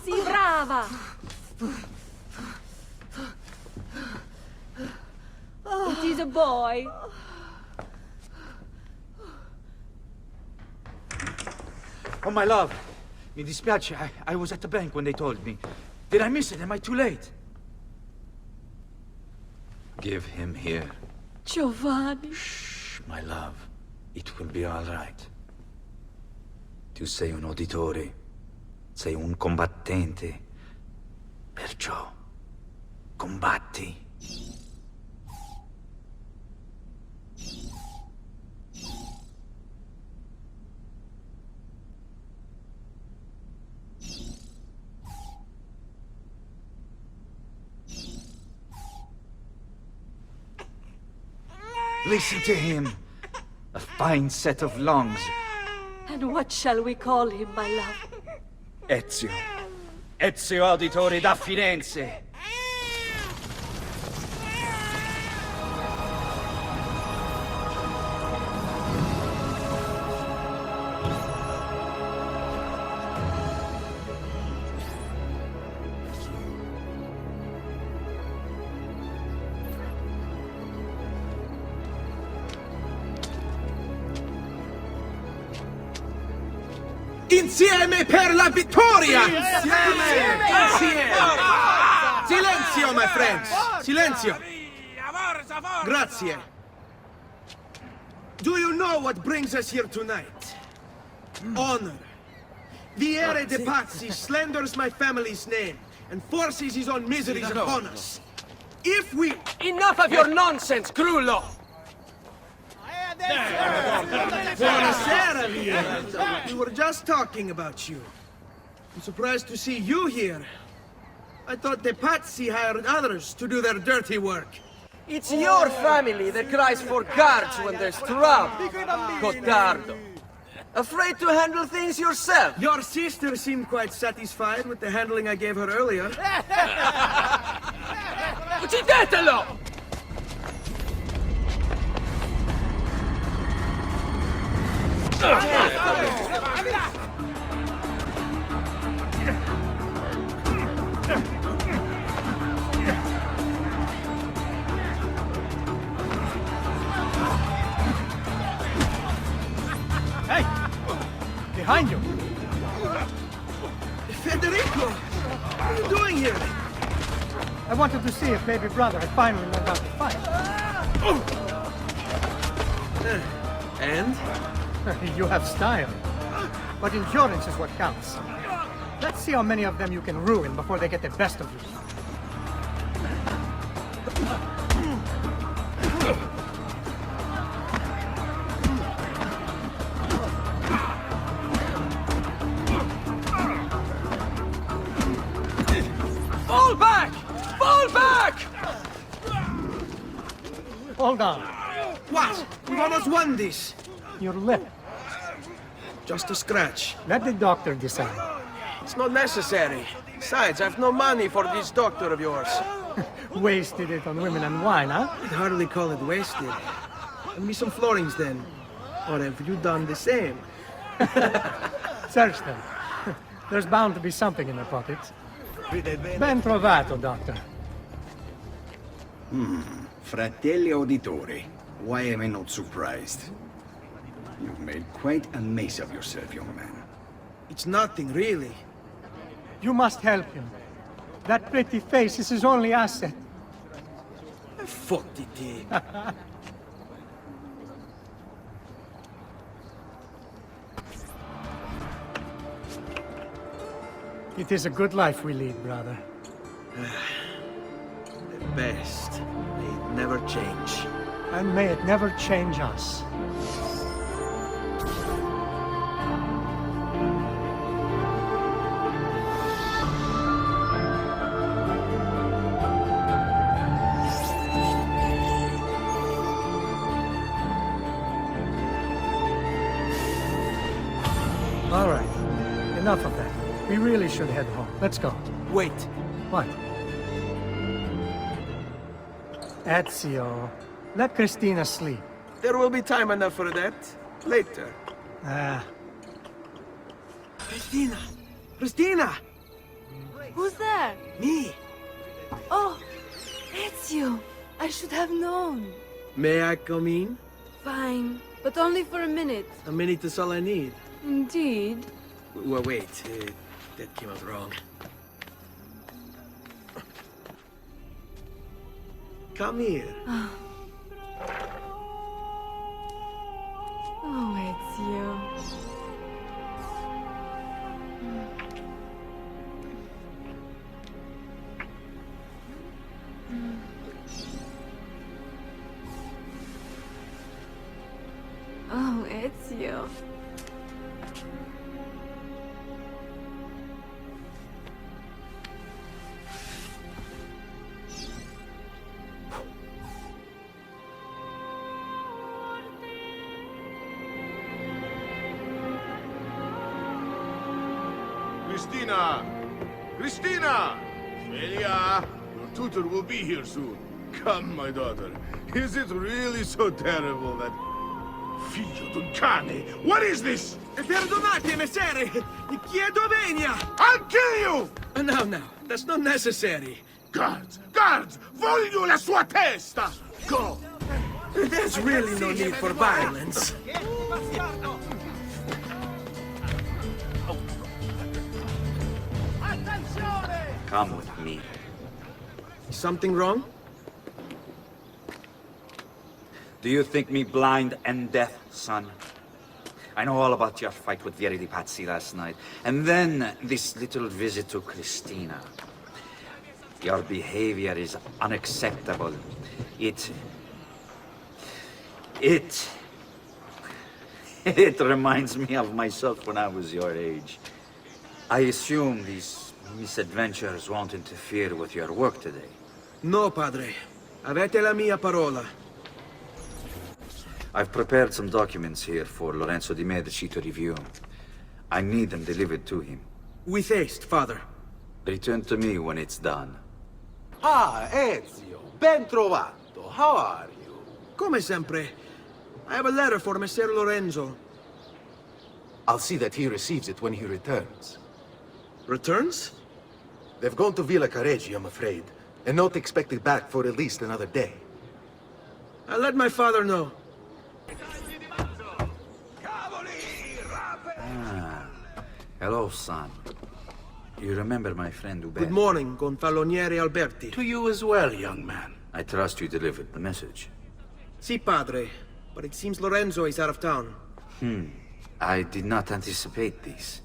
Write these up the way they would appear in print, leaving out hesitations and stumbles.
sì, brava! It is a boy. Oh, my love. Mi dispiace, I was at the bank when they told me. Did I miss it? Am I too late? Give him here. Giovanni. Shh, my love. It will be all right. Tu sei un uditore. Sei un combattente. Perciò, combatti. Listen to him. A fine set of lungs. And what shall we call him, my love? Ezio. Ezio Auditore da Firenze. Insieme per la vittoria! Insieme! Silenzio, my friends! Silenzio! Grazie. Do you know what brings us here tonight? Honor. Viere de Pazzi slanders my family's name and forces his own miseries upon us. If we... Enough of your nonsense, Grullo! Buonasera, Via. We were just talking about you. I'm surprised to see you here. I thought the Pazzi hired others to do their dirty work. It's your family that cries for guards when there's trouble, Gottardo. Afraid to handle things yourself? Your sister seemed quite satisfied with the handling I gave her earlier. Uccidetelo! Hey! Behind you! Federico! What are you doing here? I wanted to see if baby brother had finally learned how to fight. And? You have style. But endurance is what counts. Let's see how many of them you can ruin before they get the best of you. Fall back! Fall back! Hold on. What? We've almost won this. Your lip. Just a scratch. Let the doctor decide. It's not necessary. Besides, I've no money for this doctor of yours. Wasted it on women and wine, huh? I'd hardly call it wasted. Lend me some florins then. Or have you done the same? Search them. There's bound to be something in their pockets. Ben trovato, doctor. Fratelli Auditori, why am I not surprised? You've made quite a mess of yourself, young man. It's nothing, really. You must help him. That pretty face is his only asset. Fottiti. It is a good life we lead, brother. The best. May it never change. And may it never change us. All right. Enough of that. We really should head home. Let's go. Wait. What? Ezio, let Christina sleep. There will be time enough for that. Later. Ah, Christina! Christina! Who's there? Me. Oh, Ezio. I should have known. May I come in? Fine, but only for a minute. A minute is all I need. Indeed. Wait, that came out wrong. Come here. Oh, Ezio. Oh, Ezio. Christina! Christina! Melia, your tutor will be here soon. Come, my daughter. Is it really so terrible that... Figlio d'un cane! What is this? Perdonate, messere! Chiedo venia! I'll kill you! No, that's not necessary. Guards! Guards! Voglio la sua testa! Go! There's really no need for violence. Come with me. Something wrong? Do you think me blind and deaf, son? I know all about your fight with Vieri di Pazzi last night. And then this little visit to Christina. Your behavior is unacceptable. It reminds me of myself when I was your age. I assume these misadventures won't interfere with your work today. No, padre. Avete la mia parola. I've prepared some documents here for Lorenzo di Medici to review. I need them delivered to him. With haste, father. Return to me when it's done. Ah, Ezio, ben trovato. How are you? Come sempre. I have a letter for Messer Lorenzo. I'll see that he receives it when he returns. Returns? They've gone to Villa Careggi, I'm afraid, and not expected back for at least another day. I'll let my father know. Hello, son. You remember my friend Ube? Good morning, Gonfaloniere Alberti. To you as well, young man. I trust you delivered the message. Si, padre. But it seems Lorenzo is out of town. I did not anticipate this.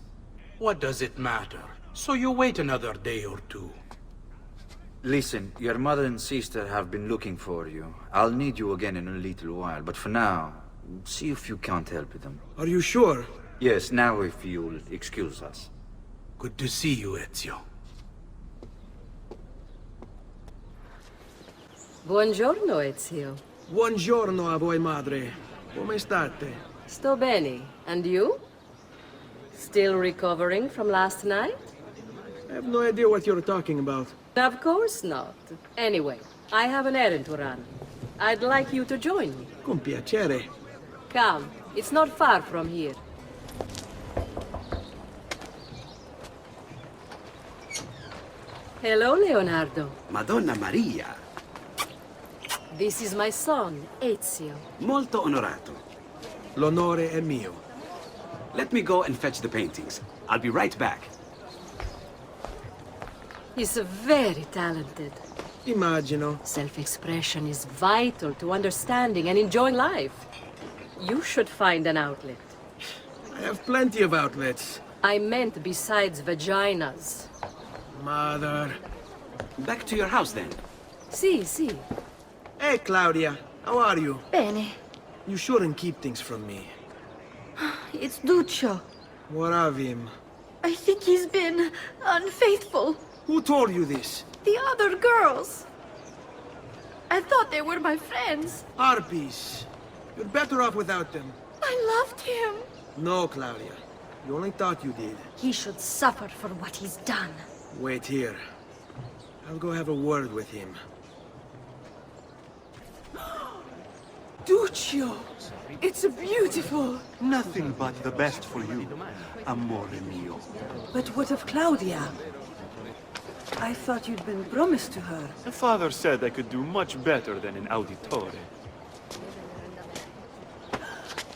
What does it matter? So you wait another day or two. Listen, your mother and sister have been looking for you. I'll need you again in a little while, but for now, see if you can't help them. Are you sure? Yes, now if you'll excuse us. Good to see you, Ezio. Buongiorno, Ezio. Buongiorno a voi, madre. Come state? Sto bene. And you? Still recovering from last night? I have no idea what you're talking about. Of course not. Anyway, I have an errand to run. I'd like you to join me. Con piacere. Come, it's not far from here. Hello, Leonardo. Madonna Maria, This is my son, Ezio. molto onorato. L'onore è mio. Let me go and fetch the paintings. I'll be right back. He's very talented. Immagino. Self-expression is vital to understanding and enjoying life. You should find an outlet. I have plenty of outlets. I meant besides vaginas. Mother. Back to your house then. Si, si. Hey, Claudia. How are you? Bene. You shouldn't keep things from me. It's Duccio. What of him? I think he's been unfaithful. Who told you this? The other girls. I thought they were my friends. Harpies. You're better off without them. I loved him. No, Claudia. You only thought you did. He should suffer for what he's done. Wait here. I'll go have a word with him. Duccio! It's beautiful! Nothing but the best for you, amore mio. But what of Claudia? I thought you'd been promised to her. My father said I could do much better than an auditore.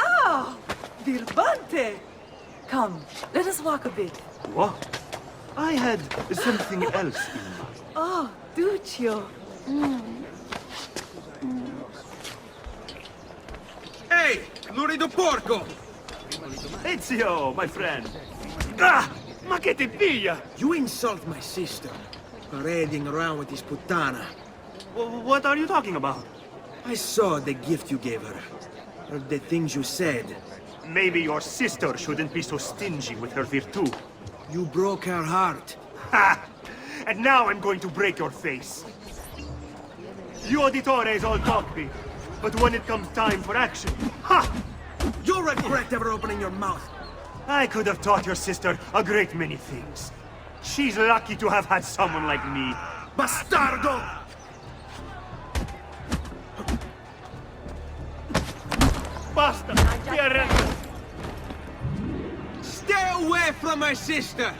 Ah! Birbante! Come, let us walk a bit. What? I had something else in mind. Oh, Duccio. Hey, lurido porco! Ezio, my friend. Ah! Ma che ti piglia? You insult my sister, parading around with this puttana. What are you talking about? I saw the gift you gave her, or the things you said. Maybe your sister shouldn't be so stingy with her virtù. You broke her heart. Ha! And now I'm going to break your face. You auditores all talk big, but when it comes time for action, ha! You'll regret ever opening your mouth. I could have taught your sister a great many things. She's lucky to have had someone like me. Bastardo! Basta! Ti arresto! Stay away from my sister!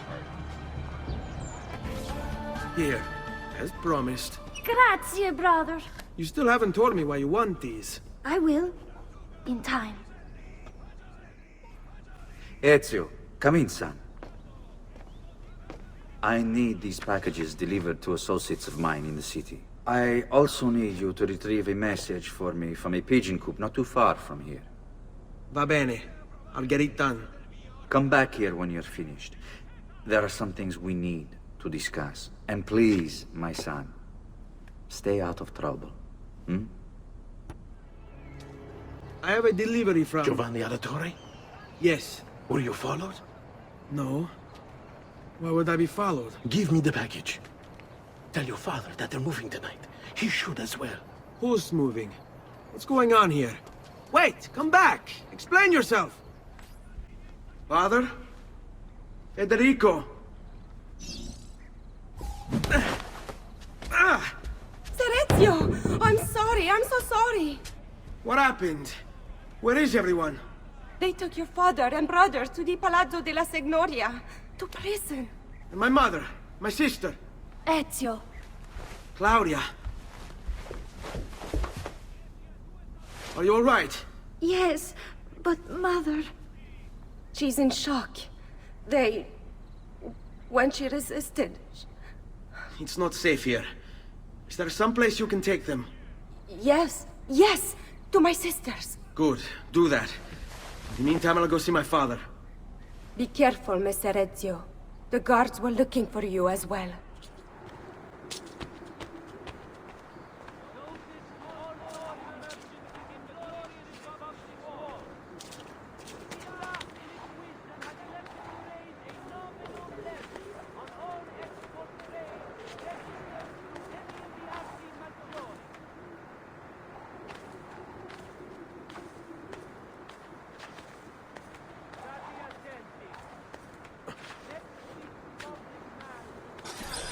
Here, as promised. Grazie, brother. You still haven't told me why you want these. I will. In time. Ezio, come in, son. I need these packages delivered to associates of mine in the city. I also need you to retrieve a message for me from a pigeon coop not too far from here. Va bene. I'll get it done. Come back here when you're finished. There are some things we need to discuss. And please, my son, stay out of trouble. I have a delivery from... Giovanni Auditore? Yes. Were you followed? No. Why would I be followed? Give me the package. Tell your father that they're moving tonight. He should as well. Who's moving? What's going on here? Wait! Come back! Explain yourself! Father? Federico! Ezio! I'm sorry, I'm so sorry. What happened? Where is everyone? They took your father and brothers to the Palazzo della Signoria, to prison. And my mother? My sister? Ezio. Claudia? Are you all right? Yes, but Mother... She's in shock. When she resisted... It's not safe here. Is there some place you can take them? Yes, to my sisters. Good, do that. In the meantime, I'll go see my father. Be careful, Messer Ezio. The guards were looking for you as well.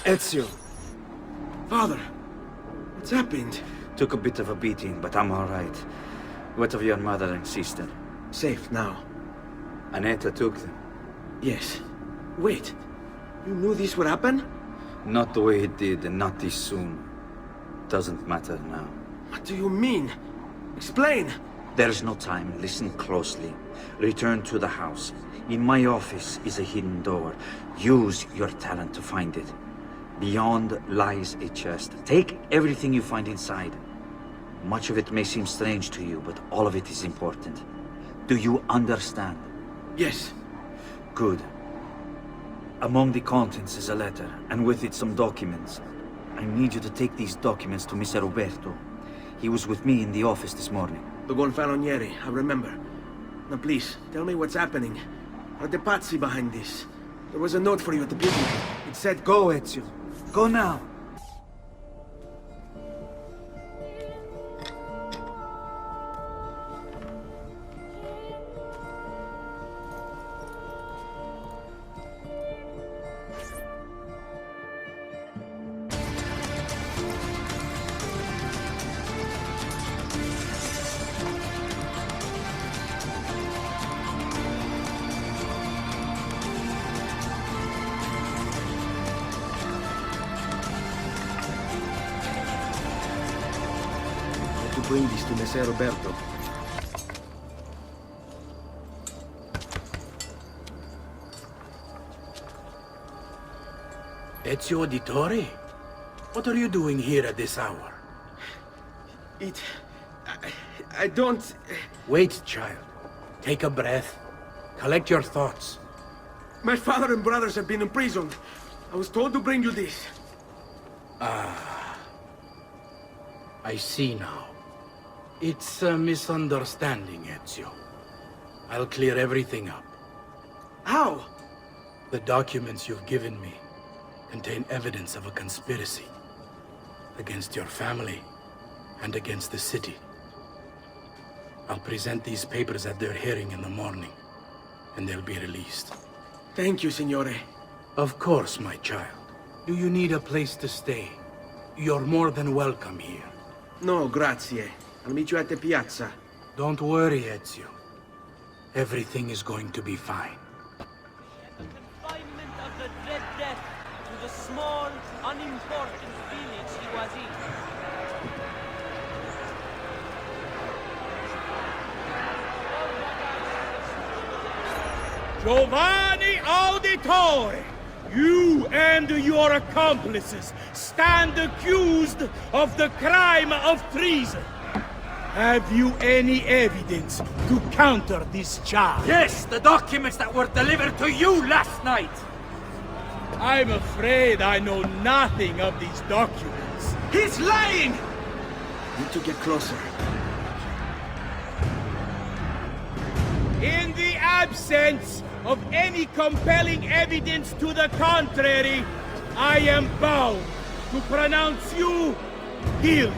Ezio. Father, what's happened? Took a bit of a beating, but I'm all right. What of your mother and sister? Safe now. Annetta took them. Yes. Wait. You knew this would happen? Not the way it did, and not this soon. Doesn't matter now. What do you mean? Explain! There's no time. Listen closely. Return to the house. In my office is a hidden door. Use your talent to find it. Beyond lies a chest. Take everything you find inside. Much of it may seem strange to you, but all of it is important. Do you understand? Yes. Good. Among the contents is a letter, and with it some documents. I need you to take these documents to Mr. Roberto. He was with me in the office this morning. The Gonfalonieri, I remember. Now please, tell me what's happening. Are the Pazzi behind this? There was a note for you at the beginning. It said, "Go, Ezio. Go now." bring this to Messer Roberto. Ezio Auditore? What are you doing here at this hour? I don't... Wait, child. Take a breath. Collect your thoughts. My father and brothers have been imprisoned. I was told to bring you this. Ah. I see now. It's a misunderstanding, Ezio. I'll clear everything up. How? The documents you've given me contain evidence of a conspiracy against your family and against the city. I'll present these papers at their hearing in the morning, and they'll be released. Thank you, Signore. Of course, my child. Do you need a place to stay? You're more than welcome here. No, grazie. I'll meet you at the piazza. Don't worry, Ezio. Everything is going to be fine. The confinement of the Dread Death to the small, unimportant village he was in. Giovanni Auditore, you and your accomplices stand accused of the crime of treason. Have you any evidence to counter this charge? Yes, the documents that were delivered to you last night. I'm afraid I know nothing of these documents. He's lying! Need to get closer. In the absence of any compelling evidence to the contrary, I am bound to pronounce you guilty.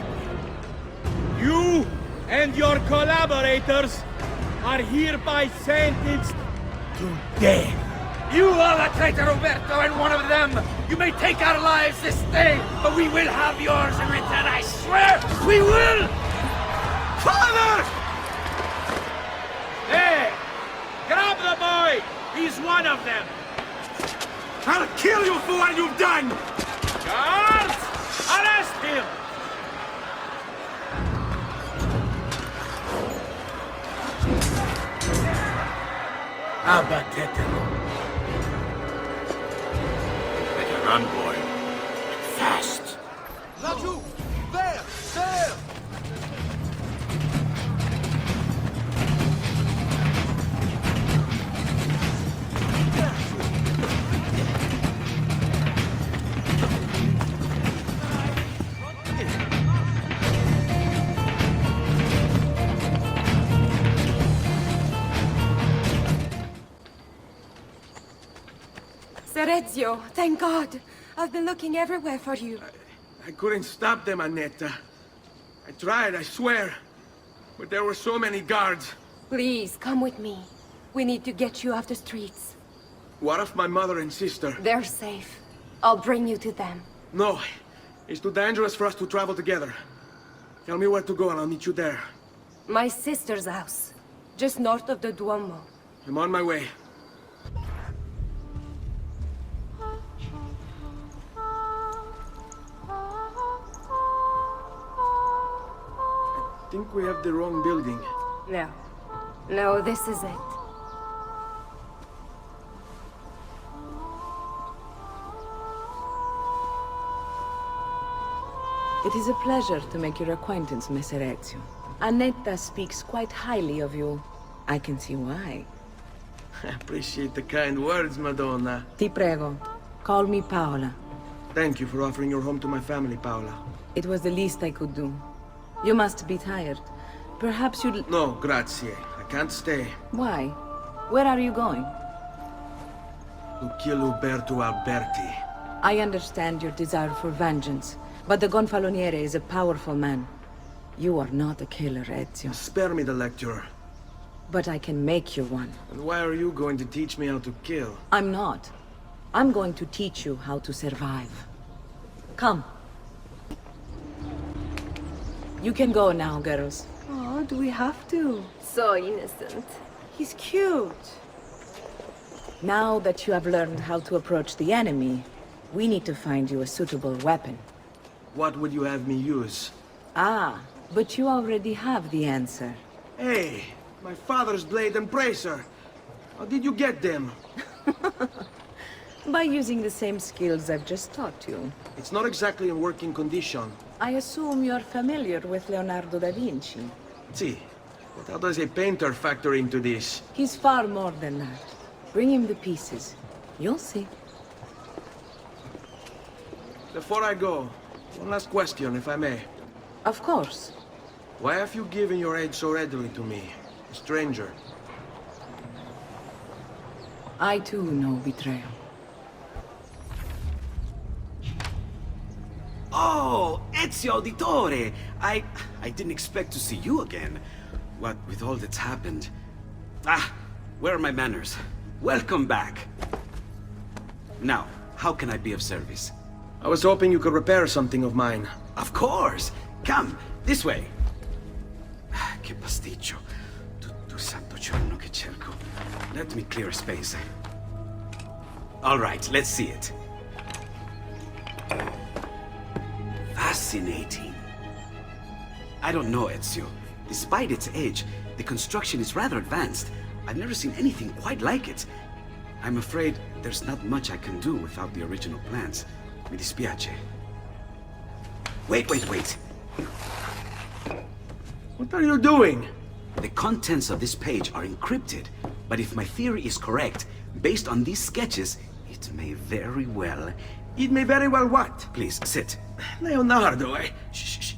You and your collaborators are hereby sentenced to death. You are the traitor, Roberto, and one of them. You may take our lives this day, but we will have yours in return, I swear! We will! Father! Hey! Grab the boy! He's one of them! I'll kill you for what you've done! Guards! Arrest him! Abatetelo. Better run, boy. Fast. Laggiù! There! There! Ezio, thank God. I've been looking everywhere for you. I couldn't stop them, Annetta. I tried, I swear. But there were so many guards. Please, come with me. We need to get you off the streets. What of my mother and sister? They're safe. I'll bring you to them. No. It's too dangerous for us to travel together. Tell me where to go and I'll meet you there. My sister's house. Just north of the Duomo. I'm on my way. I think we have the wrong building. No. No, this is it. It is a pleasure to make your acquaintance, Messer Ezio. Annetta speaks quite highly of you. I can see why. I appreciate the kind words, Madonna. Ti prego, call me Paola. Thank you for offering your home to my family, Paola. It was the least I could do. You must be tired. Perhaps you'd... No, grazie. I can't stay. Why? Where are you going? To kill Uberto Alberti. I understand your desire for vengeance, but the Gonfaloniere is a powerful man. You are not a killer, Ezio. Spare me the lecture. But I can make you one. And why are you going to teach me how to kill? I'm not. I'm going to teach you how to survive. Come. You can go now, girls. Oh, do we have to? So innocent. He's cute. Now that you have learned how to approach the enemy, we need to find you a suitable weapon. What would you have me use? Ah, But you already have the answer. Hey, my father's blade and bracer. How did you get them? By using the same skills I've just taught you. It's not exactly in working condition. I assume you're familiar with Leonardo da Vinci. See, but how does a painter factor into this? He's far more than that. Bring him the pieces. You'll see. Before I go, one last question, if I may. Of course. Why have you given your aid so readily to me, a stranger? I too know betrayal. Oh, Ezio Auditore! I didn't expect to see you again. What with all that's happened. Ah, where are my manners? Welcome back. Now, how can I be of service? I was hoping you could repair something of mine. Of course! Come, this way. Che pasticcio. Tutto il santo giorno che cerco. Let me clear a space. All right, let's see it. Fascinating. I don't know, Ezio. Despite its age, the construction is rather advanced. I've never seen anything quite like it. I'm afraid there's not much I can do without the original plans. Mi dispiace. Wait. What are you doing? The contents of this page are encrypted, but if my theory is correct, based on these sketches, it may very well... It may very well what? Please, sit. Leonardo, eh? Shh.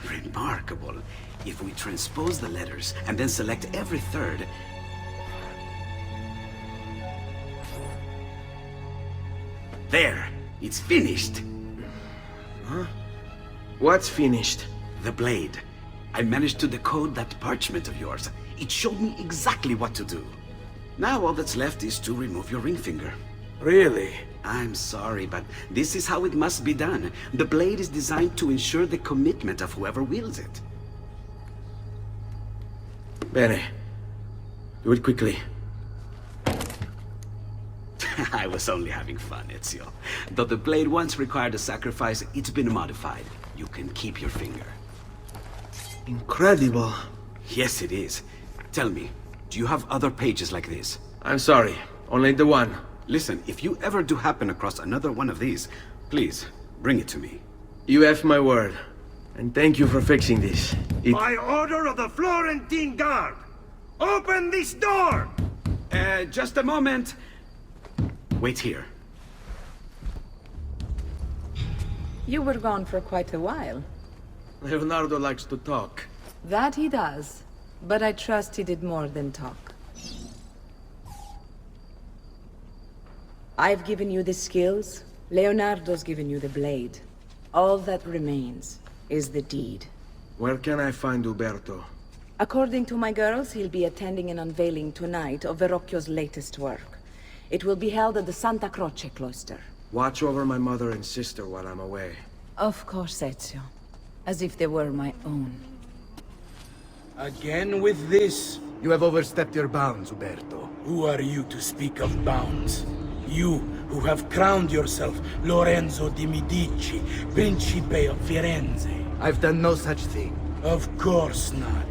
Remarkable. If we transpose the letters and then select every third... There! It's finished! Huh? What's finished? The blade. I managed to decode that parchment of yours. It showed me exactly what to do. Now all that's left is to remove your ring finger. Really? I'm sorry, but this is how it must be done. The blade is designed to ensure the commitment of whoever wields it. Bene. Do it quickly. I was only having fun, Ezio. Though the blade once required a sacrifice, it's been modified. You can keep your finger. Incredible. Yes, it is. Tell me, do you have other pages like this? I'm sorry. Only the one. Listen, if you ever do happen across another one of these, please, bring it to me. You have my word. And thank you for fixing this. By order of the Florentine Guard! Open this door! Just a moment. Wait here. You were gone for quite a while. Leonardo likes to talk. That he does. But I trust he did more than talk. I've given you the skills. Leonardo's given you the blade. All that remains is the deed. Where can I find Uberto? According to my girls, he'll be attending an unveiling tonight of Verrocchio's latest work. It will be held at the Santa Croce cloister. Watch over my mother and sister while I'm away. Of course, Ezio. As if they were my own. Again with this? You have overstepped your bounds, Uberto. Who are you to speak of bounds? You, who have crowned yourself Lorenzo di Medici, Principe of Firenze. I've done no such thing. Of course not.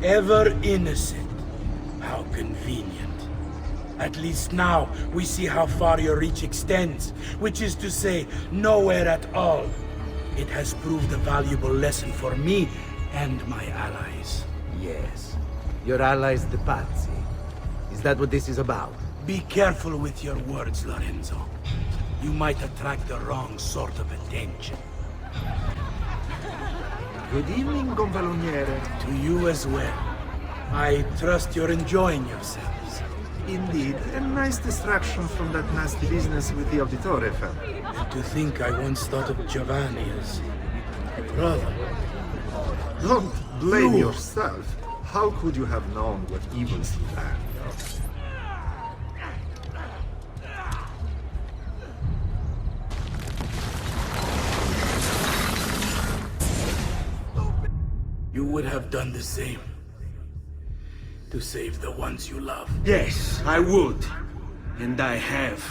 Ever innocent. How convenient. At least now, we see how far your reach extends, which is to say, nowhere at all. It has proved a valuable lesson for me and my allies. Yes. Your allies, the Pazzi. Is that what this is about? Be careful with your words, Lorenzo. You might attract the wrong sort of attention. Good evening, Gonfaloniere. To you as well. I trust you're enjoying yourselves. Indeed, a nice distraction from that nasty business with the Auditore family. And to think I once thought of Giovanni as a brother. Don't blame yourself. How could you have known what evils he planned? You would have done the same. To save the ones you love. Yes, I would. And I have.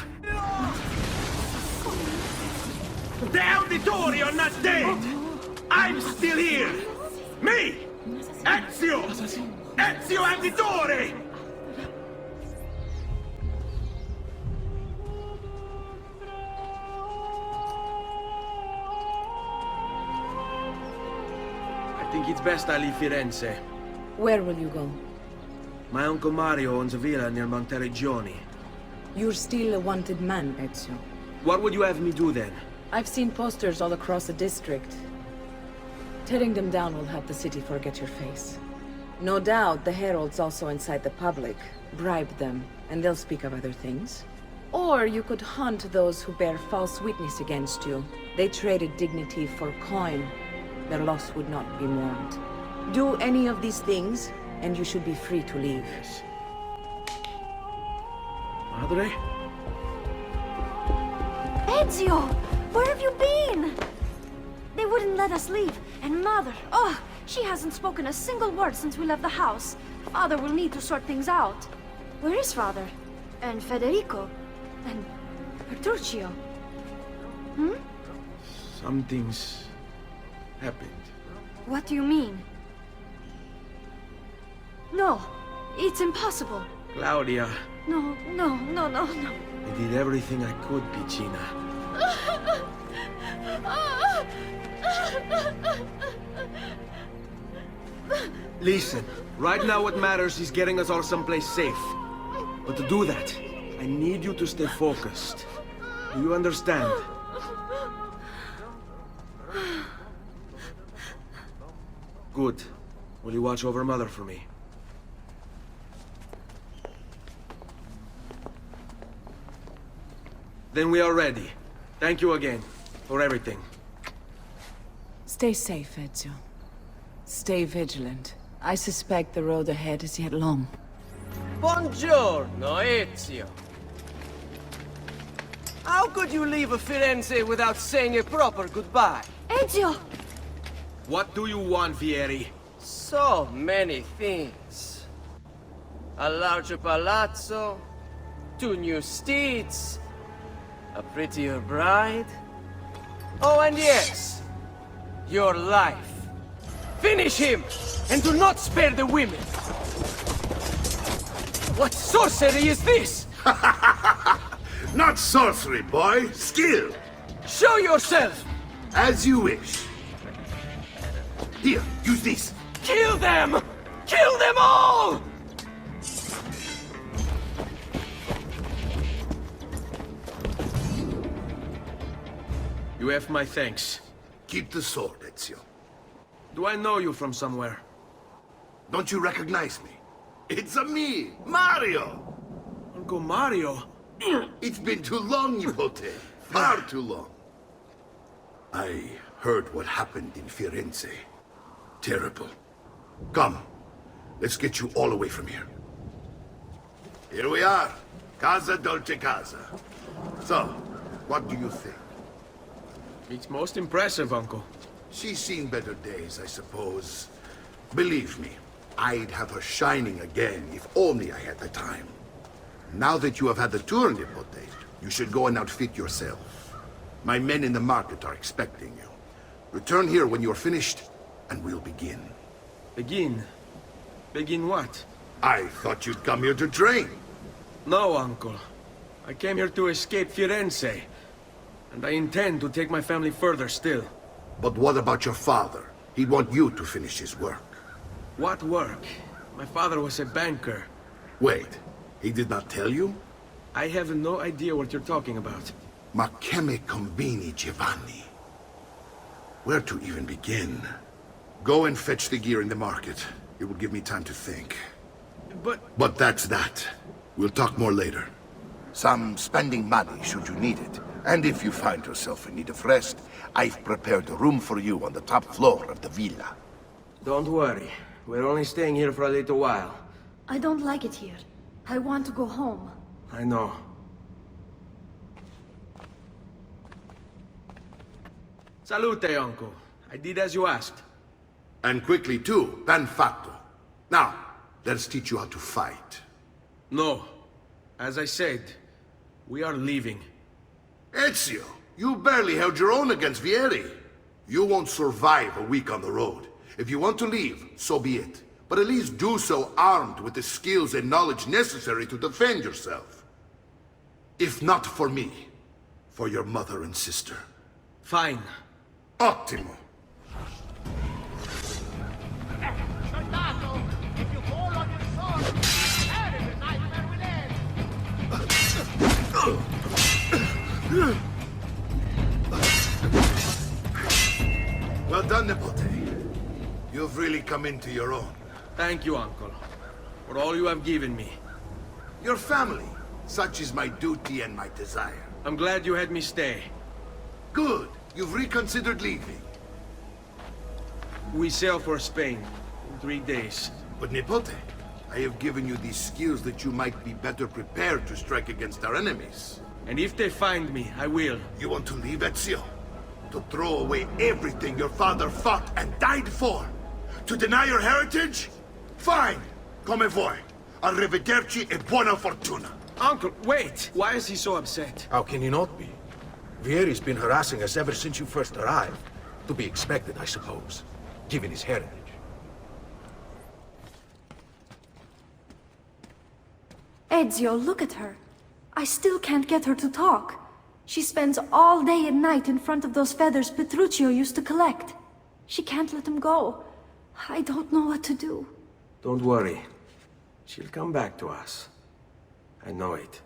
The Auditori are not dead! I'm still here! Me! Ezio! Ezio Auditore! I think it's best I leave Firenze. Where will you go? My Uncle Mario owns a villa near Monteriggioni. You're still a wanted man, Ezio. What would you have me do then? I've seen posters all across the district. Tearing them down will help the city forget your face. No doubt the heralds also incite the public. Bribe them, and they'll speak of other things. Or you could hunt those who bear false witness against you. They traded dignity for coin. Their loss would not be mourned. Do any of these things, and you should be free to leave. Yes. Madre? Ezio! Where have you been? They wouldn't let us leave. And Mother, oh, she hasn't spoken a single word since we left the house. Father will need to sort things out. Where is Father? And Federico? And Petruccio? Hmm? Something's happened. What do you mean? No, it's impossible. Claudia. No. I did everything I could, Piccina. Listen, right now what matters is getting us all someplace safe. But to do that, I need you to stay focused. Do you understand? Good. Will you watch over Mother for me? Then we are ready. Thank you again for everything. Stay safe, Ezio. Stay vigilant. I suspect the road ahead is yet long. Buongiorno, Ezio. How could you leave Firenze without saying a proper goodbye? Ezio! What do you want, Vieri? So many things. A larger palazzo, 2 new steeds, a prettier bride. Oh, and yes, your life. Finish him, and do not spare the women. What sorcery is this? Not sorcery, boy. Skill. Show yourself! As you wish. Here, use this. Kill them! Kill them all! You have my thanks. Keep the sword, Ezio. Do I know you from somewhere? Don't you recognize me? It's me, Mario! Uncle Mario? It's been too long, Nipote. Far too long. I heard what happened in Firenze. Terrible. Come, let's get you all away from here. Here we are. Casa Dolce Casa. So, what do you think? It's most impressive, Uncle. She's seen better days, I suppose. Believe me, I'd have her shining again if only I had the time. Now that you have had the tour, Nipote, you should go and outfit yourself. My men in the market are expecting you. Return here when you're finished, and we'll begin. Begin? Begin what? I thought you'd come here to train. No, Uncle. I came here to escape Firenze. And I intend to take my family further still. But what about your father? He'd want you to finish his work. What work? My father was a banker. Wait, he did not tell you? I have no idea what you're talking about. Ma che me combini, Giovanni? Where to even begin? Go and fetch the gear in the market. It will give me time to think. But that's that. We'll talk more later. Some spending money should you need it. And if you find yourself in need of rest, I've prepared a room for you on the top floor of the villa. Don't worry. We're only staying here for a little while. I don't like it here. I want to go home. I know. Salute, Uncle. I did as you asked. And quickly too, ben fatto. Now, let's teach you how to fight. No. As I said, we are leaving. Ezio, you barely held your own against Vieri. You won't survive a week on the road. If you want to leave, so be it. But at least do so armed with the skills and knowledge necessary to defend yourself. If not for me, for your mother and sister. Fine. Ottimo. Well done, Nipote. You've really come into your own. Thank you, Uncle, for all you have given me. Your family. Such is my duty and my desire. I'm glad you had me stay. Good. You've reconsidered leaving. We sail for Spain in 3 days. But Nipote, I have given you these skills that you might be better prepared to strike against our enemies. And if they find me, I will. You want to leave, Ezio? To throw away everything your father fought and died for? To deny your heritage? Fine. Come vuoi. Arrivederci e buona fortuna. Uncle, wait! Why is he so upset? How can he not be? Vieri's been harassing us ever since you first arrived. To be expected, I suppose, given his heritage. Ezio, look at her. I still can't get her to talk. She spends all day and night in front of those feathers Petruchio used to collect. She can't let them go. I don't know what to do. Don't worry. She'll come back to us. I know it.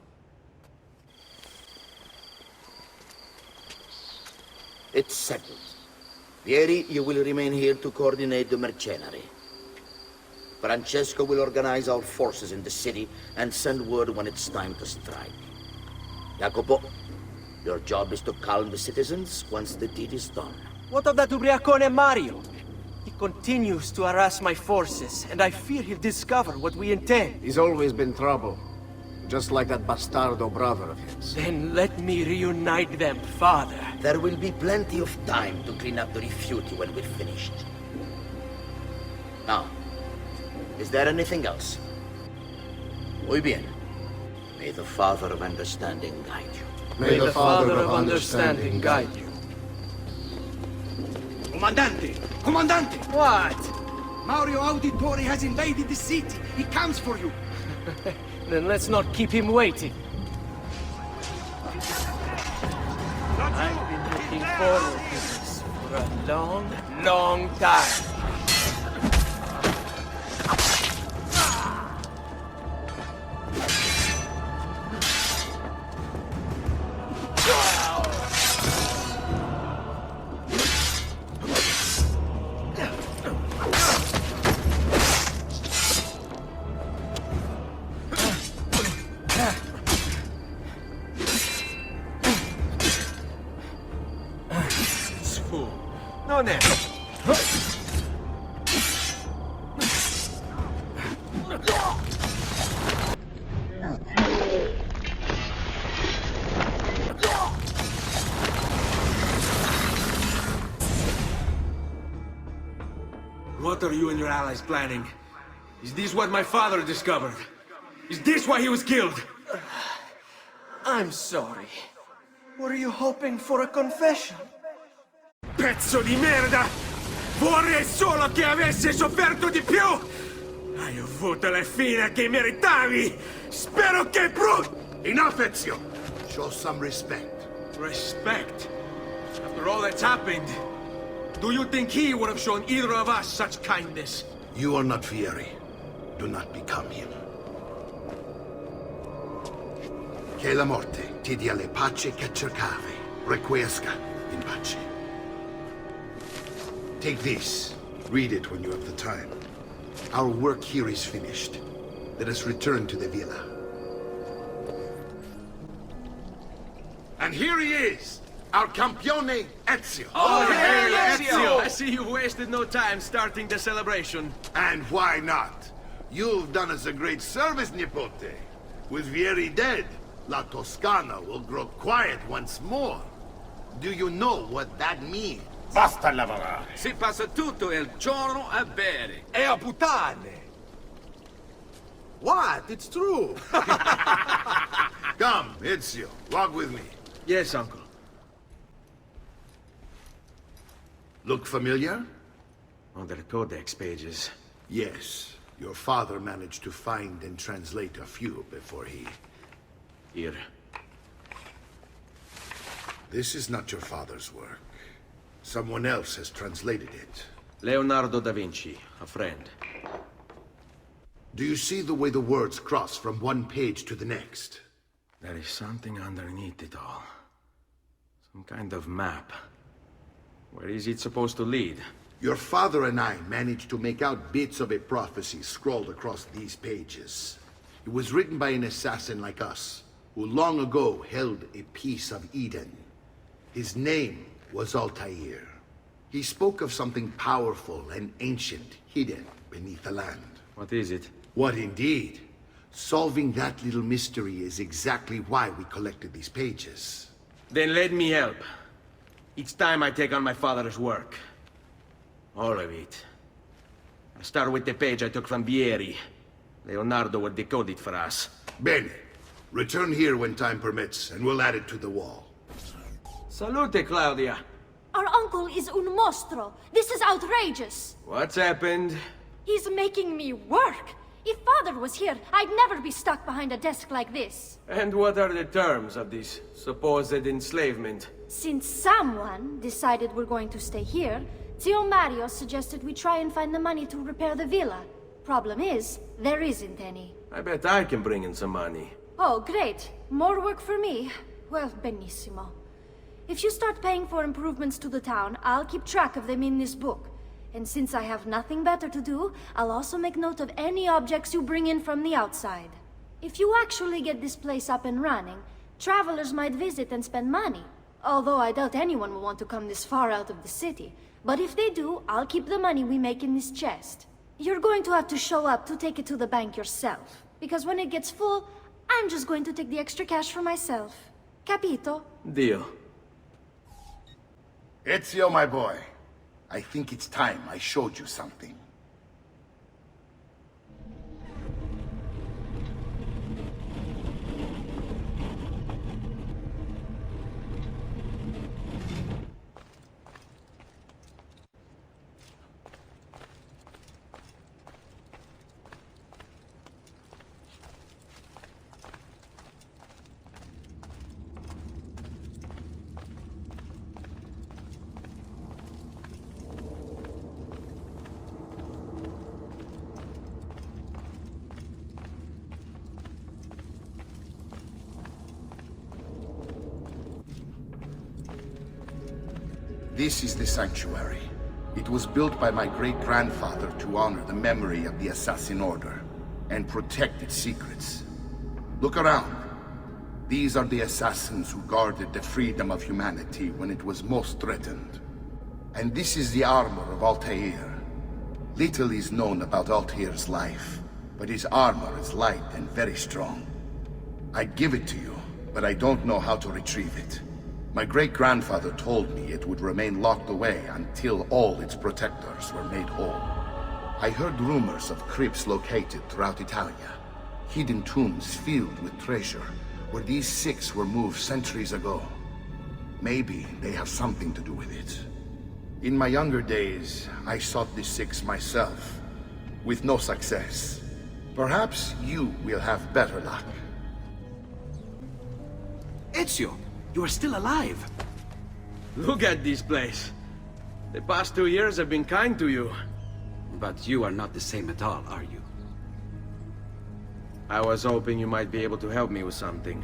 It's settled. Vieri, you will remain here to coordinate the mercenary. Francesco will organize our forces in the city and send word when it's time to strike. Jacopo, your job is to calm the citizens once the deed is done. What of that ubriacone Mario? He continues to harass my forces, and I fear he'll discover what we intend. He's always been trouble. Just like that bastardo brother of his. Then let me reunite them, father. There will be plenty of time to clean up the rifiuti when we're finished. Now, is there anything else? Muy bien. May the Father of Understanding guide you. May the Father of Understanding guide you. Comandante! Comandante! What? Mario Auditore has invaded the city. He comes for you. Then let's not keep him waiting. I've been looking forward to this for a long, long time. Non è. What are you and your allies planning? Is this what my father discovered? Is this why he was killed? I'm sorry. Were you hoping for a confession? Pezzo di merda! Vorrei solo che avessi sofferto di più! Hai avuto la fine che meritavi! Spero che Enough, Ezio! Show some respect. Respect? After all that's happened, do you think he would have shown either of us such kindness? You are not Vieri. Do not become him. Che la morte ti dia le pace che cercavi. Requiesca in pace. Take this. Read it when you have the time. Our work here is finished. Let us return to the villa. And here he is! Our campione, Ezio! Oh, hey, Ezio! I see you wasted no time starting the celebration. And why not? You've done us a great service, Nipote. With Vieri dead, La Toscana will grow quiet once more. Do you know what that means? Basta lavorare. Si passa tutto il giorno a bere. E a puttane! What? It's true! Come, Ezio, walk with me. Yes, uncle. Look familiar? On the codex pages. Yes. Your father managed to find and translate a few before he... Here. This is not your father's work. Someone else has translated it. Leonardo da Vinci, a friend. Do you see the way the words cross from one page to the next? There is something underneath it all. Some kind of map. Where is it supposed to lead? Your father and I managed to make out bits of a prophecy scrawled across these pages. It was written by an assassin like us, who long ago held a piece of Eden. His name was Altair. He spoke of something powerful and ancient hidden beneath the land. What is it? What indeed? Solving that little mystery is exactly why we collected these pages. Then let me help. It's time I take on my father's work. All of it. I start with the page I took from Vieri. Leonardo will decode it for us. Bene. Return here when time permits, and we'll add it to the wall. Salute, Claudia. Our uncle is un mostro. This is outrageous. What's happened? He's making me work. If father was here, I'd never be stuck behind a desk like this. And what are the terms of this supposed enslavement? Since someone decided we're going to stay here, Zio Mario suggested we try and find the money to repair the villa. Problem is, there isn't any. I bet I can bring in some money. Oh, great. More work for me. Well, benissimo. If you start paying for improvements to the town, I'll keep track of them in this book. And since I have nothing better to do, I'll also make note of any objects you bring in from the outside. If you actually get this place up and running, travelers might visit and spend money. Although I doubt anyone will want to come this far out of the city. But if they do, I'll keep the money we make in this chest. You're going to have to show up to take it to the bank yourself. Because when it gets full, I'm just going to take the extra cash for myself. Capito? Deal. Ezio, my boy. I think it's time I showed you something. This is the sanctuary. It was built by my great-grandfather to honor the memory of the Assassin Order and protect its secrets. Look around. These are the assassins who guarded the freedom of humanity when it was most threatened. And this is the armor of Altair. Little is known about Altair's life, but his armor is light and very strong. I'd give it to you, but I don't know how to retrieve it. My great-grandfather told me it would remain locked away until all its protectors were made whole. I heard rumors of crypts located throughout Italia, hidden tombs filled with treasure, where these six were moved centuries ago. Maybe they have something to do with it. In my younger days, I sought the six myself, with no success. Perhaps you will have better luck. Ezio! You are still alive! Look at this place. The past 2 years have been kind to you. But you are not the same at all, are you? I was hoping you might be able to help me with something.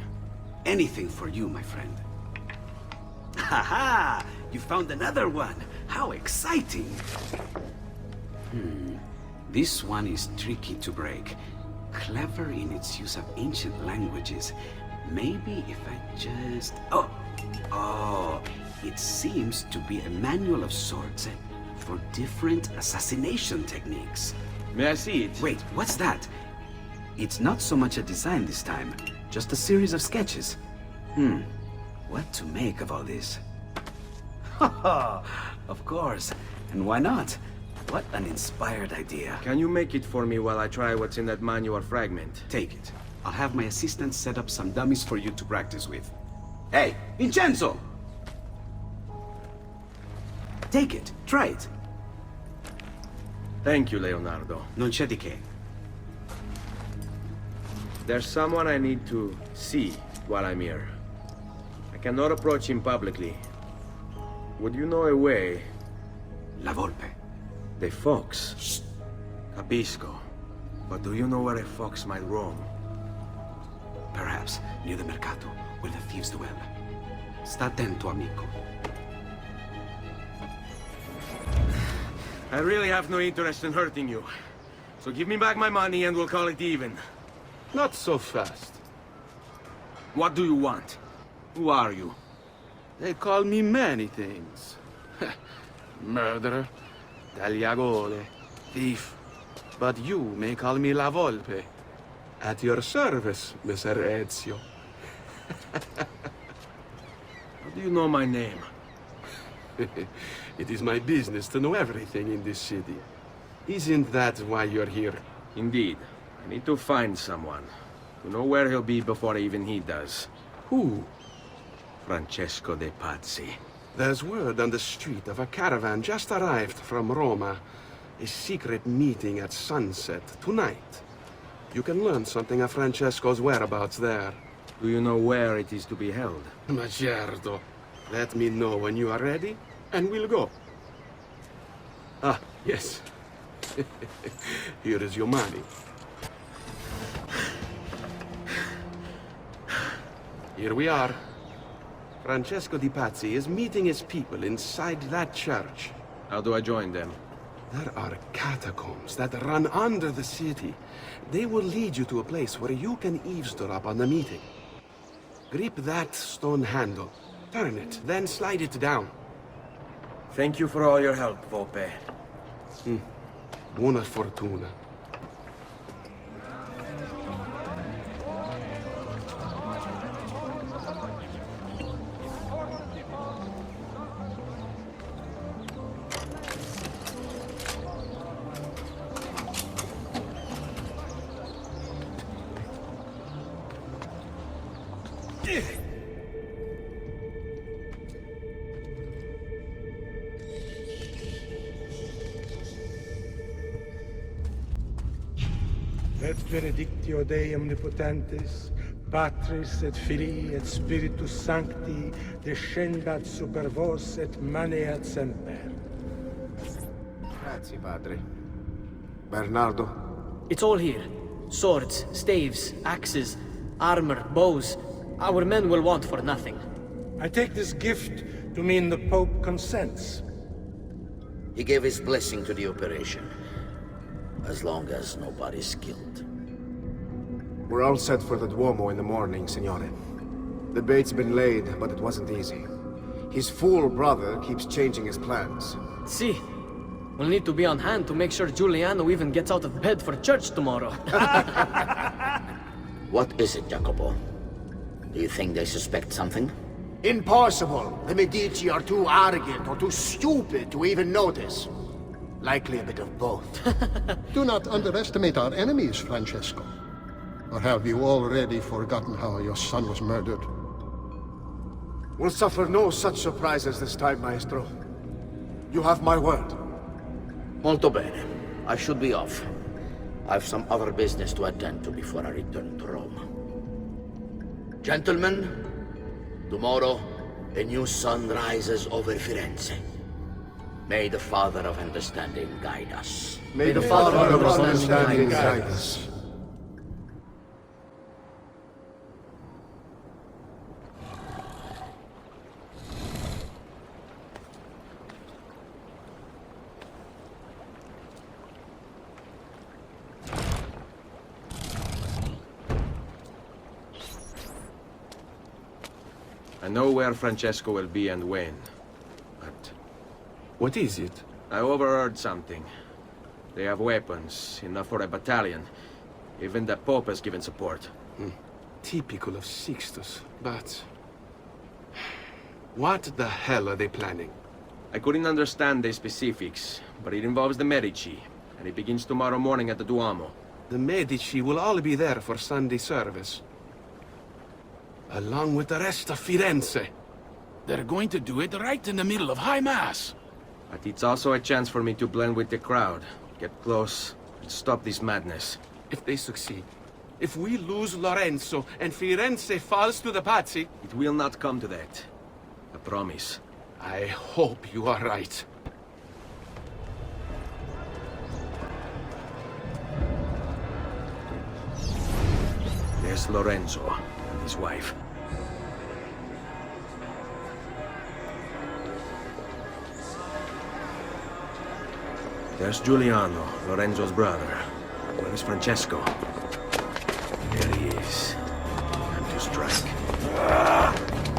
Anything for you, my friend. Haha! You found another one! How exciting! This one is tricky to break. Clever in its use of ancient languages. Maybe if I just... Oh, it seems to be a manual of sorts for different assassination techniques. May I see it? Wait, what's that? It's not so much a design this time, just a series of sketches. What to make of all this? Haha, of course. And why not? What an inspired idea. Can you make it for me while I try what's in that manual fragment? Take it. I'll have my assistant set up some dummies for you to practice with. Hey, Vincenzo! Take it. Try it. Thank you, Leonardo. Non c'è di che. There's someone I need to see while I'm here. I cannot approach him publicly. Would you know a way? La volpe. The fox. Shh. Capisco. But do you know where a fox might roam? Perhaps near the mercato, where the thieves dwell. Sta attento, amico. I really have no interest in hurting you. So give me back my money and we'll call it even. Not so fast. What do you want? Who are you? They call me many things. Murderer, tagliagole, thief. But you may call me La Volpe. At your service, Messer Ezio. How do you know my name? It is my business to know everything in this city. Isn't that why you're here? Indeed. I need to find someone. To know where he'll be before even he does. Who? Francesco de Pazzi. There's word on the street of a caravan just arrived from Roma. A secret meeting at sunset tonight. You can learn something of Francesco's whereabouts there. Do you know where it is to be held? Ma certo. Let me know when you are ready, and we'll go. Ah, yes. Here is your money. Here we are. Francesco di Pazzi is meeting his people inside that church. How do I join them? There are catacombs that run under the city. They will lead you to a place where you can eavesdrop on the meeting. Grip that stone handle. Turn it, then slide it down. Thank you for all your help, Volpe. Buona fortuna. Et benedictio Dei omnipotentis, Patris et Filii et Spiritus Sancti, descendat super vos et maneat semper. Grazie, Padre. Bernardo? It's all here. Swords, staves, axes, armor, bows. Our men will want for nothing. I take this gift to mean the Pope consents. He gave his blessing to the operation. As long as nobody's killed. We're all set for the Duomo in the morning, Signore. The bait's been laid, but it wasn't easy. His fool brother keeps changing his plans. See, we'll need to be on hand to make sure Giuliano even gets out of bed for church tomorrow. What is it, Jacopo? Do you think they suspect something? Impossible! The Medici are too arrogant or too stupid to even notice. Likely a bit of both. Do not underestimate our enemies, Francesco. Or have you already forgotten how your son was murdered? We'll suffer no such surprises this time, Maestro. You have my word. Molto bene. I should be off. I've some other business to attend to before I return to Rome. Gentlemen, tomorrow a new sun rises over Firenze. May the Father of Understanding guide us. May the Father of Understanding guide us. I know where Francesco will be and when. But what is it? I overheard something. They have weapons, enough for a battalion. Even the Pope has given support. Typical of Sixtus, but... what the hell are they planning? I couldn't understand the specifics, but it involves the Medici, and it begins tomorrow morning at the Duomo. The Medici will all be there for Sunday service. Along with the rest of Firenze. They're going to do it right in the middle of High Mass. But it's also a chance for me to blend with the crowd, get close, and stop this madness. If they succeed, if we lose Lorenzo and Firenze falls to the Pazzi... It will not come to that. I promise. I hope you are right. There's Lorenzo and his wife. There's Giuliano, Lorenzo's brother. Where is Francesco? There he is. Time to strike.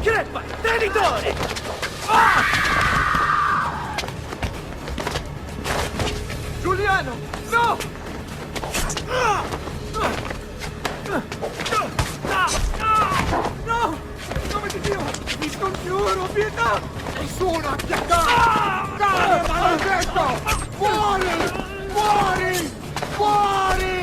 Crepa! Traditore! Giuliano! No! No! In nome di Dio! Mi scongiuro, pietà! Nessuno attaccare! Cane maledetto! Muori! Muori! Muori!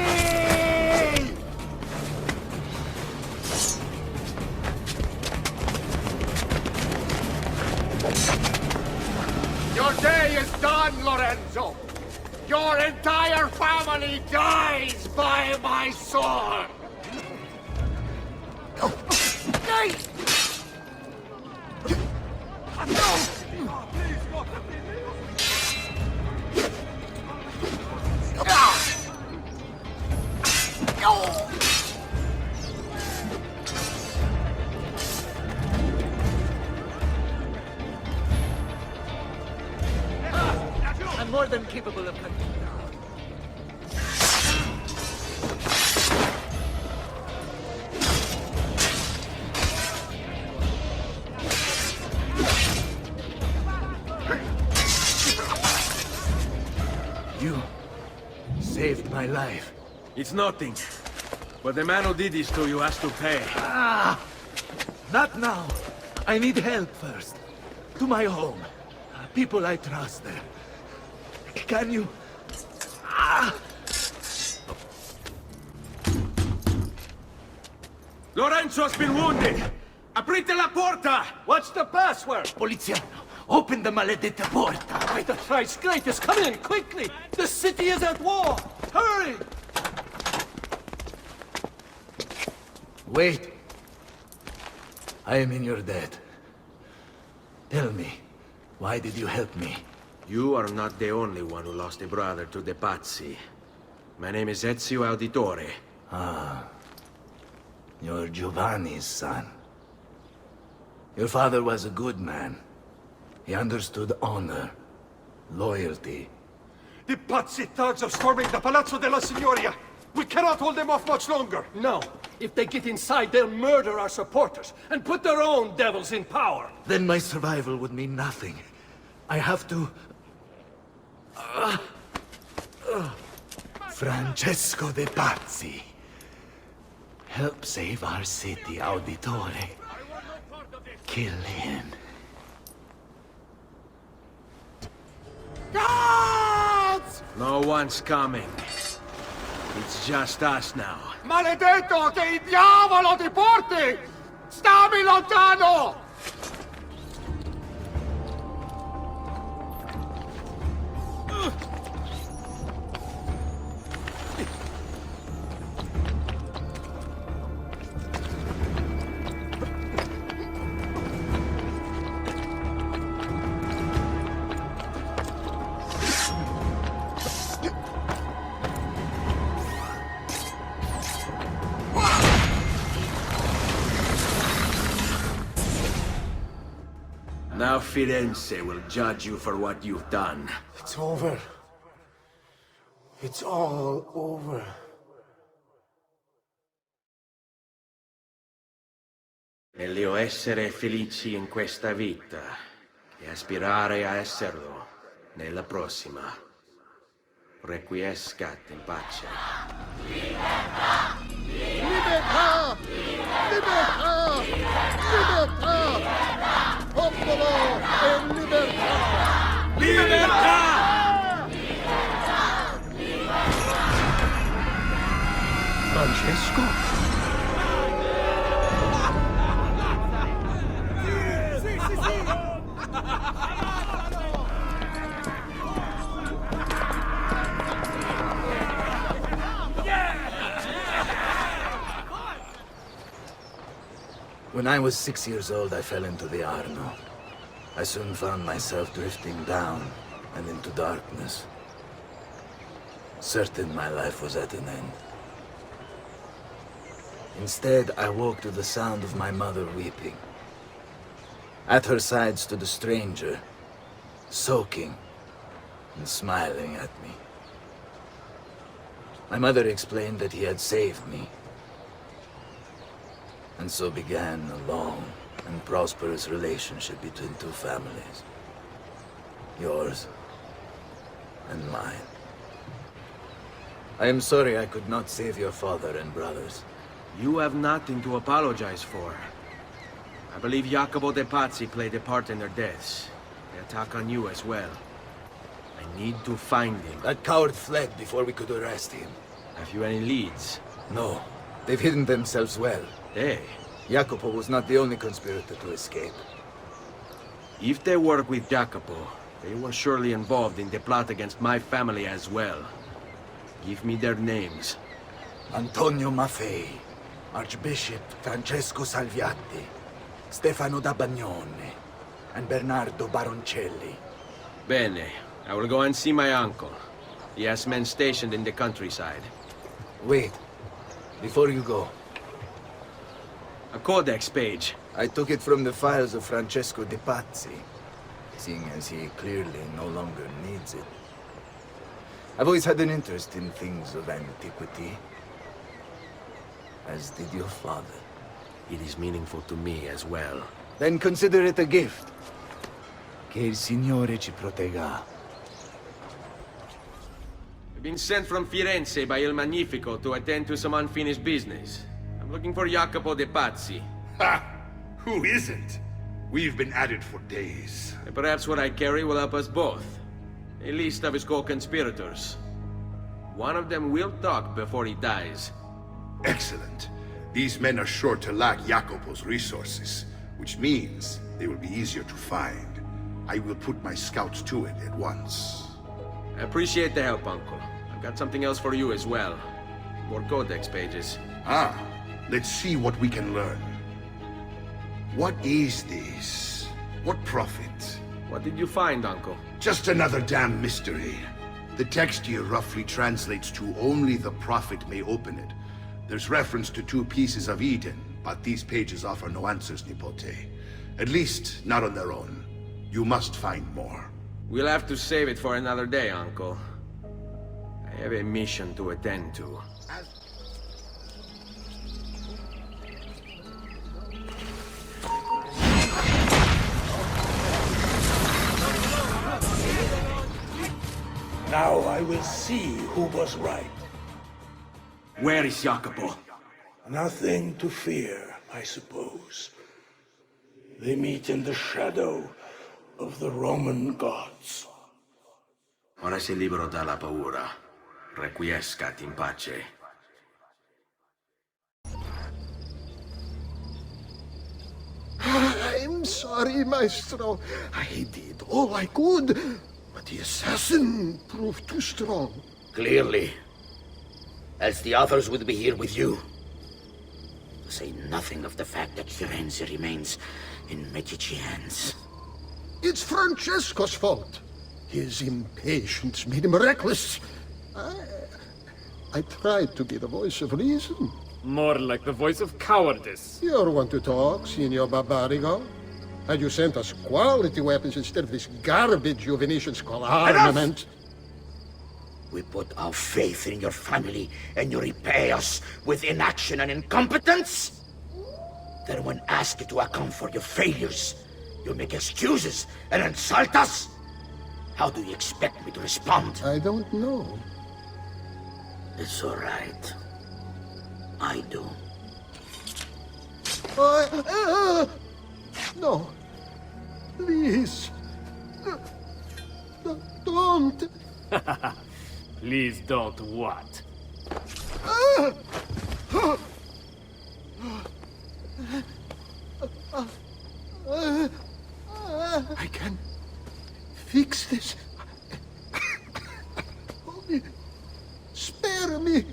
Your day is done, Lorenzo! Your entire family dies by my sword! Hey! I'm more than capable of hunting. You saved my life. It's nothing. But the man who did this to you has to pay. Not now. I need help first. To my home. People I trust there. Can you... Lorenzo has been wounded! Aprite la porta! What's the password? Poliziano, open the maledetta porta. By the Christ greatest, come in, quickly! The city is at war! Hurry! Wait. I am in your debt. Tell me, why did you help me? You are not the only one who lost a brother to the Pazzi. My name is Ezio Auditore. Ah. You're Giovanni's son. Your father was a good man. He understood honor, loyalty. The Pazzi thugs are storming the Palazzo della Signoria! We cannot hold them off much longer! No. If they get inside, they'll murder our supporters and put their own devils in power. Then my survival would mean nothing. I have to... Francesco de Pazzi. Help save our city, Auditore. Kill him. Guards! No one's coming. It's just us now. Maledetto, che il diavolo ti porti! Stammi lontano! Now Firenze will judge you for what you've done. It's over. It's all over. Meglio essere felici in questa vita che aspirare a esserlo nella prossima. Requiescat in pace. Libertà! Libertà! Libertà! Libertà! Popolo e libertà! Libertà! Francesco? When I was 6 years old, I fell into the Arno. I soon found myself drifting down and into darkness. Certain my life was at an end. Instead, I woke to the sound of my mother weeping. At her side stood a stranger, soaking and smiling at me. My mother explained that he had saved me. And so began a long and prosperous relationship between two families. Yours and mine. I am sorry I could not save your father and brothers. You have nothing to apologize for. I believe Jacopo de Pazzi played a part in their deaths. They attack on you as well. I need to find him. That coward fled before we could arrest him. Have you any leads? No. They've hidden themselves well. They? Jacopo was not the only conspirator to escape. If they work with Jacopo, they were surely involved in the plot against my family as well. Give me their names. Antonio Maffei, Archbishop Francesco Salviati, Stefano da Bagnone, and Bernardo Baroncelli. Bene. I will go and see my uncle. He has men stationed in the countryside. Wait. Before you go. A codex page. I took it from the files of Francesco de Pazzi, seeing as he clearly no longer needs it. I've always had an interest in things of antiquity, as did your father. It is meaningful to me as well. Then consider it a gift. Che il Signore ci protegga. I've been sent from Firenze by Il Magnifico to attend to some unfinished business. I'm looking for Jacopo de Pazzi. Ha! Who isn't? We've been at it for days. And perhaps what I carry will help us both. A list of his co-conspirators. One of them will talk before he dies. Excellent. These men are sure to lack Jacopo's resources, which means they will be easier to find. I will put my scouts to it at once. I appreciate the help, Uncle. I've got something else for you as well. More codex pages. Ah, let's see what we can learn. What is this? What prophet? What did you find, Uncle? Just another damn mystery. The text here roughly translates to only the prophet may open it. There's reference to 2 pieces of Eden, but these pages offer no answers, Nipote. At least, not on their own. You must find more. We'll have to save it for another day, Uncle. I have a mission to attend to. Now I will see who was right. Where is Jacopo? Nothing to fear, I suppose. They meet in the shadow of the Roman gods. Ora sei libero dalla paura. Requiescat in pace. I'm sorry, Maestro. I did all I could, but the assassin proved too strong. Clearly. Else the others would be here with you. To say nothing of the fact that Firenze remains in Medici hands. It's Francesco's fault. His impatience made him reckless. I tried to be the voice of reason. More like the voice of cowardice. You're one to talk, Signor Barbarigo. Had you sent us quality weapons instead of this garbage you Venetians call armament? We put our faith in your family, and you repay us with inaction and incompetence? Then when asked to account for your failures, you make excuses and insult us? How do you expect me to respond? I don't know. It's all right. I do. No. Please. Don't. Please don't what? I can fix this. Only spare me.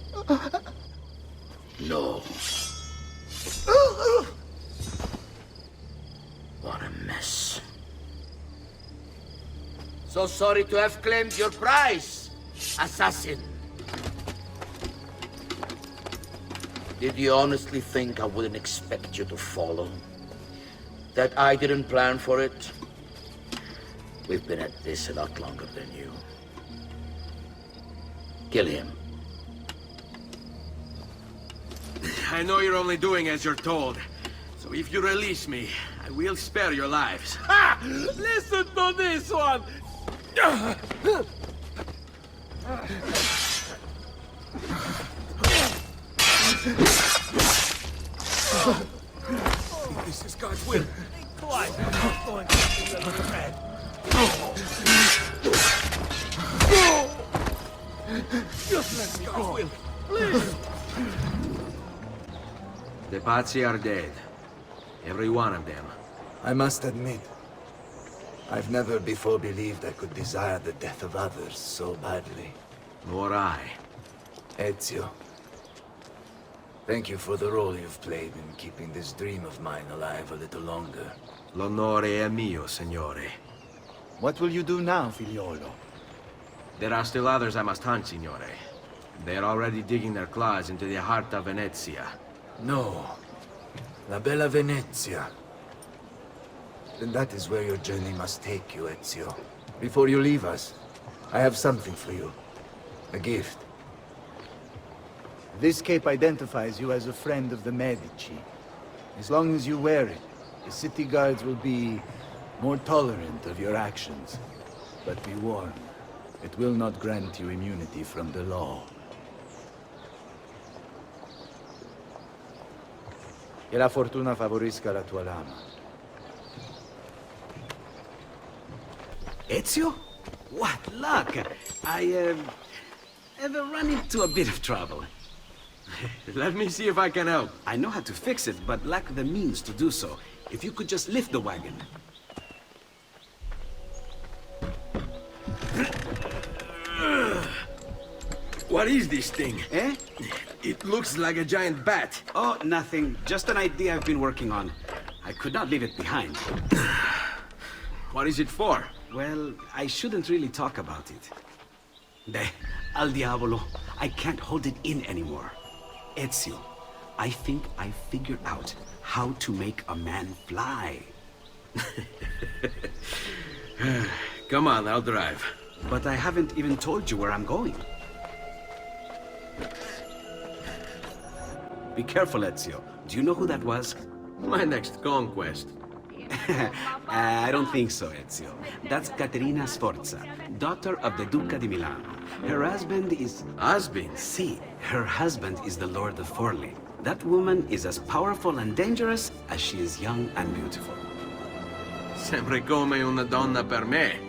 No. So sorry to have claimed your prize, assassin. Did you honestly think I wouldn't expect you to follow? That I didn't plan for it? We've been at this a lot longer than you. Kill him. I know you're only doing as you're told. So if you release me, I will spare your lives. Ha! Listen to this one! This is God's will. Why? I'm not going to be a threat. Just let me go. Will. Please. The Pazzi are dead. Every one of them. I must admit, I've never before believed I could desire the death of others so badly. Nor I. Ezio, thank you for the role you've played in keeping this dream of mine alive a little longer. L'onore è mio, signore. What will you do now, figliolo? There are still others I must hunt, signore. They are already digging their claws into the heart of Venezia. No. La bella Venezia. Then that is where your journey must take you, Ezio. Before you leave us, I have something for you. A gift. This cape identifies you as a friend of the Medici. As long as you wear it, the city guards will be more tolerant of your actions. But be warned, it will not grant you immunity from the law. Che la fortuna favorisca la tua lama. Ezio? What luck! I have run into a bit of trouble. Let me see if I can help. I know how to fix it, but lack the means to do so. If you could just lift the wagon. What is this thing? Eh? It looks like a giant bat. Oh, nothing. Just an idea I've been working on. I could not leave it behind. What is it for? Well, I shouldn't really talk about it. Al diavolo. I can't hold it in anymore. Ezio, I think I figured out how to make a man fly. Come on, I'll drive. But I haven't even told you where I'm going. Be careful, Ezio. Do you know who that was? My next conquest. I don't think so, Ezio. That's Caterina Sforza, daughter of the Duca di Milano. Her husband is... Husband? See, her husband is the Lord of Forli. That woman is as powerful and dangerous as she is young and beautiful. Sempre come una donna per me.